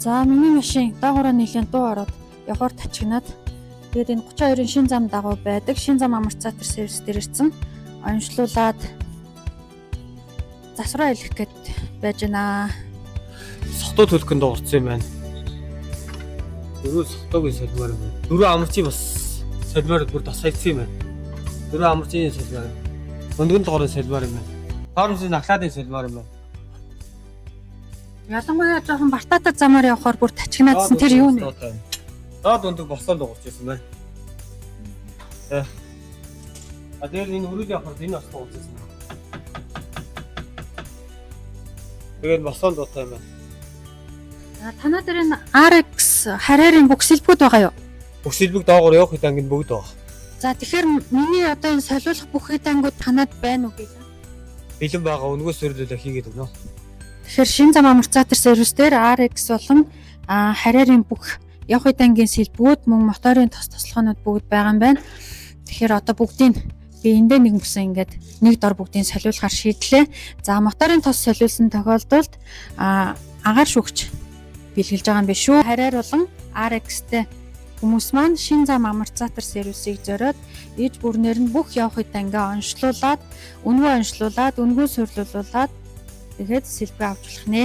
За миний машин доогоороо нэлээд дуу ороод явахаар тачигнаад тэгээд энэ 32-ын шин зам дагуу байдаг. Шин зам амортизатор сервис дээр ирсэн. Онцлуулаад засвараа илгэх гээд байж байна. Сохтуу төлөхөнд дуурсан юм байна. Дөрөв сохтууг солимоор юм байна. Дөрөв амарчи бас солимоор бүр тасайцсан юм байна. Дөрөв амарчийн солимоор. Өндгөн доорын солимоор юм байна. Хоромсын наглаадын солимоор юм байна. Ялангуяа жоохон бартаатар замаар явахаар бүр тачигнаадсан тэр юу нэ? Доод өндөг бослоо дуурч ирсэн байна. Тэр энэ өрөөл явахаар энэ бас дуурсан. Тэгээд бослоо дуутай юм байна. Танаа дээр энэ RX хараарын бүх сэлбэгүүд байгаа юу? Бүх сэлбэг доогоор явах хэд ангид бүгд байгаа. За тэгэхээр миний одоо энэ солиулах бүх хэд ангууд танаад байна уу гэлээ? Бэлэн байгаа өнгөөс өрлөлөө хийгээд өгнө. Тэгэхээр шин зам амортизатор сервис дээр RX болон хараарын бүх явах хэд ангийн сэлбэгүүд мөн моторын тос тослогоонууд бүгд байгаа юм байна. Тэгэхээр одоо бүгдийг би эндээ нэг мөсөн ингээд нэг дор бүгдийг солиулахар шийдлээ. За моторын тос солиулсан тохиолдолд агаар шүүгч бэлгэлж байгаа юм биш шүү. Хараар болон RX-тэй хүмүүс маань шин зам амортизатор сервисийг зориод иж бүрнээр нь бүх явах хэд ангаа онцлуулад, өнгөө сурлуулад, тэгээд сэлбэг авч болох нэ.